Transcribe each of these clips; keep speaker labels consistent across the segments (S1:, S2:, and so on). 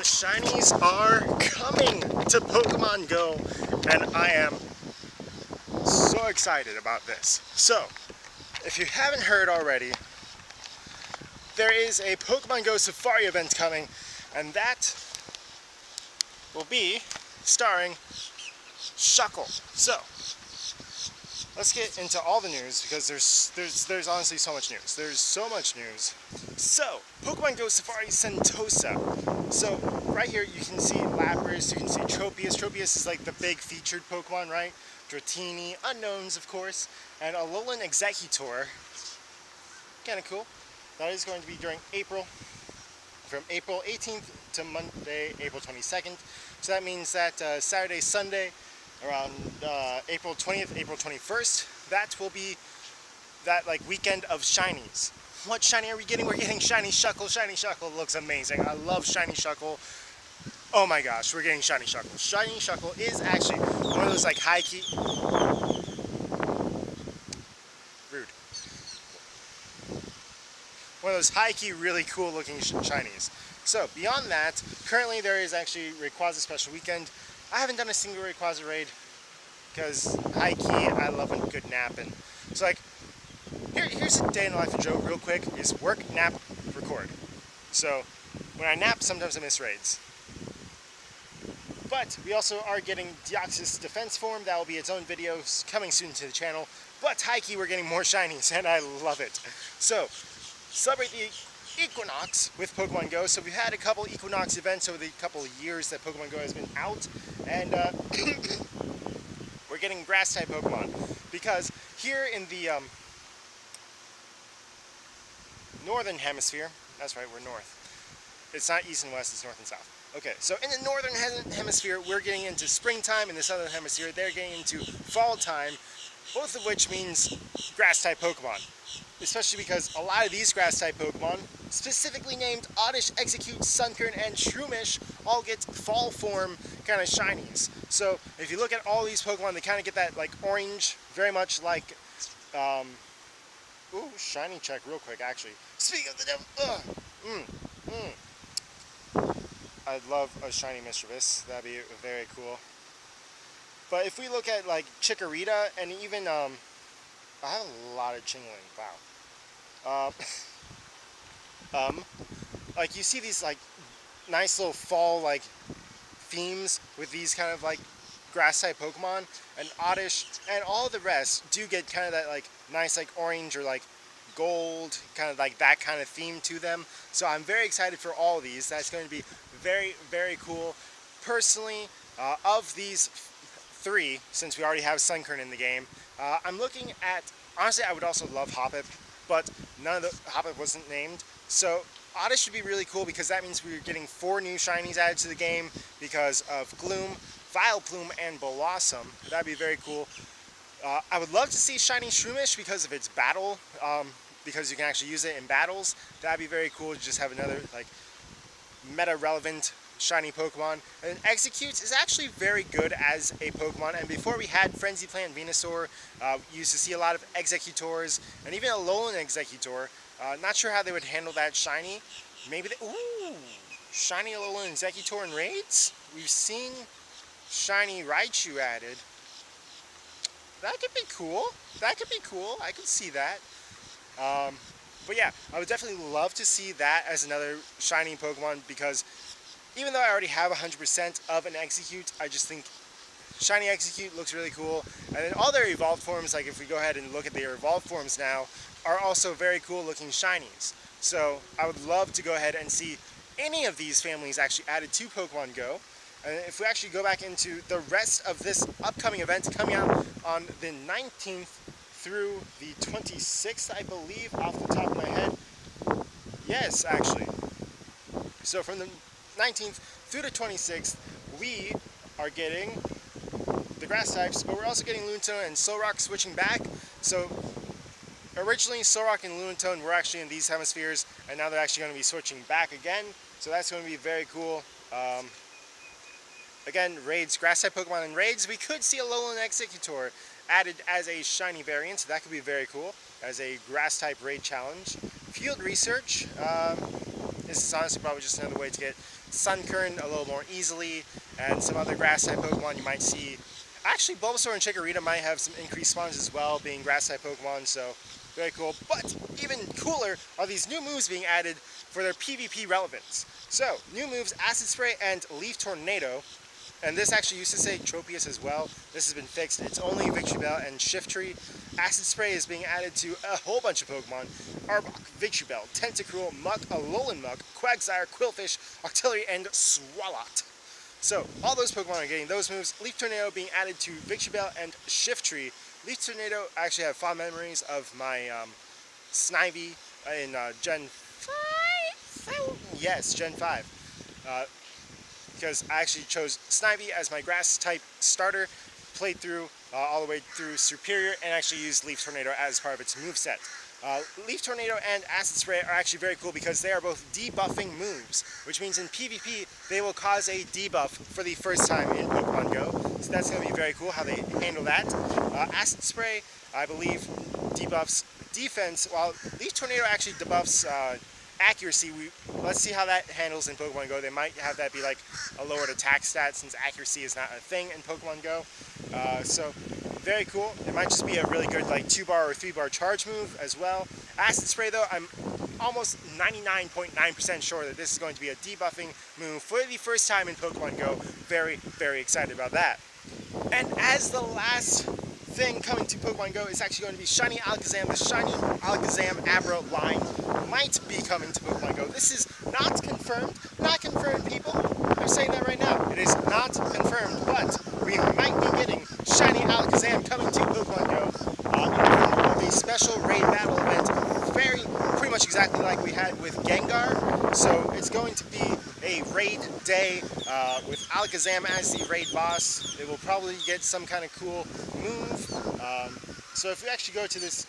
S1: The Shinies are coming to Pokemon Go, and I am so excited about this. So, if you haven't heard already, there is a Pokemon Go Safari event coming, and that will be starring Shuckle. So, let's get into all the news because there's honestly so much news. There's so much news. So, Pokemon Go Safari Sentosa. So, right here you can see Lapras, you can see Tropius. Tropius is like the big featured Pokemon, right? Dratini, Unknowns, of course, and Alolan Exeggutor. Kind of cool. That is going to be during April, from April 18th to Monday, April 22nd. So that means that Saturday, Sunday, around April 20th, April 21st, that will be that like weekend of Shinies. What shiny are we getting? We're getting Shiny Shuckle. Shiny Shuckle looks amazing. I love Shiny Shuckle. Oh my gosh, we're getting Shiny Shuckle. Shiny Shuckle is actually one of those like high-key... Rude. One of those high-key, really cool looking Shinies. So, beyond that, currently there is actually Rayquaza Special Weekend. I haven't done a single Rayquaza raid because high-key, I love a good nap. And so like, here's a day in the life of Joe real quick, is work, nap, record. So, when I nap, sometimes I miss raids. But we also are getting Deoxys Defense Form. That will be its own video coming soon to the channel. But high-key, we're getting more Shinies, and I love it. So, celebrate the Equinox with Pokemon Go. So we've had a couple Equinox events over the couple of years that Pokemon Go has been out, and we're getting grass-type Pokemon. Because here in the northern hemisphere, that's right, we're north. It's not east and west, it's north and south. Okay, so in the northern hemisphere, we're getting into springtime. In the southern hemisphere, they're getting into fall time, both of which means grass-type Pokemon. Especially because a lot of these grass-type Pokemon, specifically named Oddish, Execute, Sunkern, and Shroomish, all get fall form kind of Shinies. So if you look at all these Pokemon, they kind of get that like orange, very much like, ooh, shiny check real quick actually. Speak of the devil, I'd love a shiny Mischievous, that'd be very cool. But if we look at like Chikorita and even, I have a lot of Chingling, wow. Like you see these like nice little fall like themes with these kind of like grass type Pokemon, and Oddish and all the rest do get kind of that like nice like orange or like gold, kind of like that kind of theme to them. So I'm very excited for all of these. That's going to be very, very cool. Personally, of these three, since we already have Sunkern in the game, I'm looking at, honestly I would also love Hoppip, but none of the Hoppip wasn't named. So Oddish should be really cool because that means we're getting 4 new Shinies added to the game because of Gloom, Vileplume, and Blossom. That'd be very cool. I would love to see Shiny Shroomish because of its battle, because you can actually use it in battles. That'd be very cool to just have another like meta-relevant shiny Pokemon. And Execute is actually very good as a Pokemon, and before we had Frenzy Plant Venusaur, we used to see a lot of Exeggutors, and even Alolan Exeggutor. Not sure how they would handle that shiny. Maybe they, ooh, shiny Alolan Exeggutor in raids? We've seen shiny Raichu added. That could be cool. That could be cool. I could see that. But yeah, I would definitely love to see that as another shiny Pokemon because even though I already have 100% of an Execute, I just think shiny Execute looks really cool. And then all their evolved forms, like if we go ahead and look at their evolved forms now, are also very cool looking Shinies. So I would love to go ahead and see any of these families actually added to Pokemon Go. And if we actually go back into the rest of this upcoming event coming out on the 19th through the 26th, I believe, off the top of my head. Yes, actually. So from the 19th through the 26th, we are getting the grass types, but we're also getting Lunatone and Solrock switching back. So originally Solrock and Lunatone were actually in these hemispheres, and now they're actually going to be switching back again. So that's going to be very cool. Again, raids, grass type Pokemon in raids. We could see a Alolan Exeggutor added as a shiny variant, so that could be very cool as a grass type raid challenge. Field research, this is honestly probably just another way to get Sunkern a little more easily, and some other grass-type Pokemon you might see. Actually, Bulbasaur and Chikorita might have some increased spawns as well, being grass-type Pokemon, so very cool. But even cooler are these new moves being added for their PvP relevance. So, new moves, Acid Spray and Leaf Tornado. And this actually used to say Tropius as well. This has been fixed. It's only Victreebel and Shiftry. Acid Spray is being added to a whole bunch of Pokemon. Arbok, Victreebel, Tentacruel, Muck, Alolan Muck, Quagsire, Quillfish, Octillery, and Swalot. So, all those Pokemon are getting those moves. Leaf Tornado being added to Victreebel and Shiftry. Leaf Tornado, I actually have fond memories of my Snivy in Gen 5? Yes, Gen 5. Because I actually chose Snivy as my grass-type starter, played through all the way through Superior, and actually used Leaf Tornado as part of its moveset. Leaf Tornado and Acid Spray are actually very cool because they are both debuffing moves, which means in PvP they will cause a debuff for the first time in Pokemon Go. So that's going to be very cool how they handle that. Acid Spray, I believe, debuffs defense, while Leaf Tornado actually debuffs accuracy. Let's see how that handles in Pokemon Go. They might have that be like a lowered attack stat since accuracy is not a thing in Pokemon Go. So very cool. It might just be a really good like 2-bar or 3-bar charge move as well. Acid Spray though, I'm almost 99.9% sure that this is going to be a debuffing move for the first time in Pokemon Go. Very, very excited about that. And as the last thing coming to Pokemon Go is actually going to be Shiny Alakazam. The Shiny Alakazam Abra line might be coming to Pokemon Go. This is not confirmed. Not confirmed, people. I'm saying that right now. It is not confirmed, but we might be getting Shiny Alakazam coming to Pokemon Go in the form of a special raid battle event. Pretty much exactly like we had with Gengar. So it's going to be a raid day with Alakazam as the raid boss. It will probably get some kind of cool move. So if we actually go to this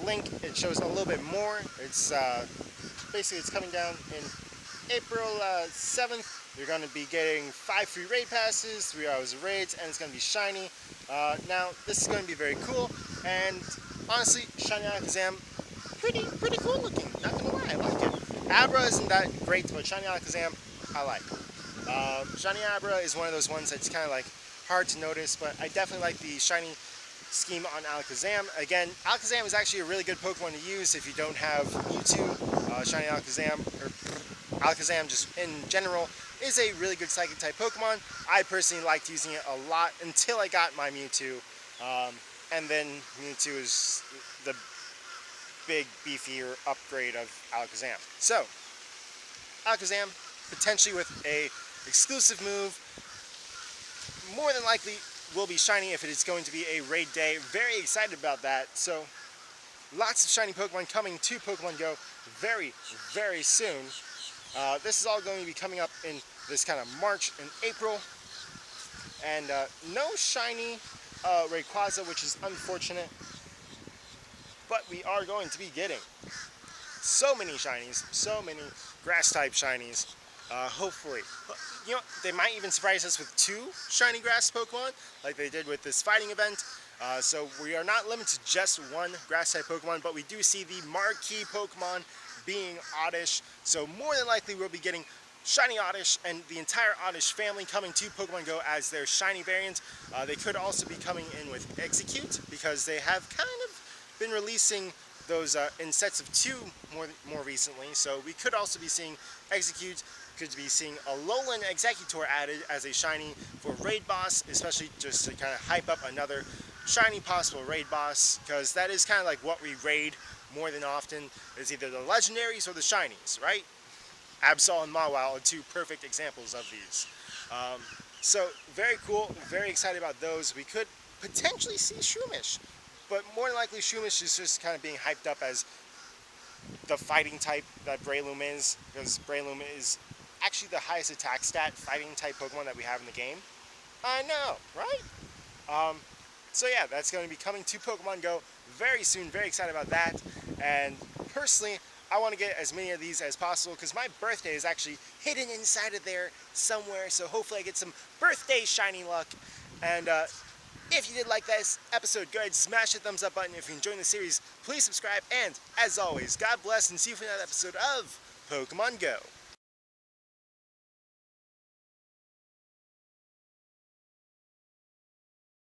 S1: link, it shows a little bit more. It's basically it's coming down in April 7th. You're going to be getting 5 free raid passes, 3 hours of raids, and it's going to be shiny. Now this is going to be very cool, and honestly, Shiny Alakazam, pretty cool looking. Not gonna lie, I like it. Abra isn't that great, but Shiny Alakazam, I like. Shiny Abra is one of those ones that's kind of like hard to notice, but I definitely like the shiny scheme on Alakazam. Again, Alakazam is actually a really good Pokemon to use if you don't have Mewtwo. Shiny Alakazam, or Alakazam just in general, is a really good Psychic type Pokemon. I personally liked using it a lot until I got my Mewtwo. And then Mewtwo is the big, beefier upgrade of Alakazam. So, Alakazam, potentially with a exclusive move, more than likely will be shiny if it is going to be a raid day. Very excited about that. So, lots of shiny Pokemon coming to Pokemon Go very, very soon. This is all going to be coming up in this kind of March and April. And no shiny Rayquaza, which is unfortunate. But we are going to be getting so many shinies, so many grass-type shinies. Hopefully. You know, they might even surprise us with 2 shiny grass Pokemon, like they did with this fighting event. So we are not limited to just one grass-type Pokemon, but we do see the marquee Pokemon being Oddish. So more than likely we'll be getting shiny Oddish and the entire Oddish family coming to Pokemon Go as their shiny variant. They could also be coming in with Execute, because they have kind of been releasing those in sets of 2 more recently. So we could also be seeing Execute. Could be seeing Alolan Executor added as a shiny for raid boss, especially just to kind of hype up another shiny possible raid boss, because that is kind of like what we raid more than often, is either the legendaries or the shinies, right? Absol and Mawile are 2 perfect examples of these. So very cool, very excited about those. We could potentially see Shroomish, but more than likely Shroomish is just kind of being hyped up as the fighting type that Breloom is, because Breloom is actually the highest attack stat fighting type Pokemon that we have in the game. I know, right? So yeah, that's going to be coming to Pokemon Go very soon. Very excited about that. And personally, I want to get as many of these as possible because my birthday is actually hidden inside of there somewhere. So hopefully I get some birthday shiny luck. And if you did like this episode, go ahead and smash the thumbs up button. If you're enjoying the series, please subscribe. And as always, God bless and see you for another episode of Pokemon Go.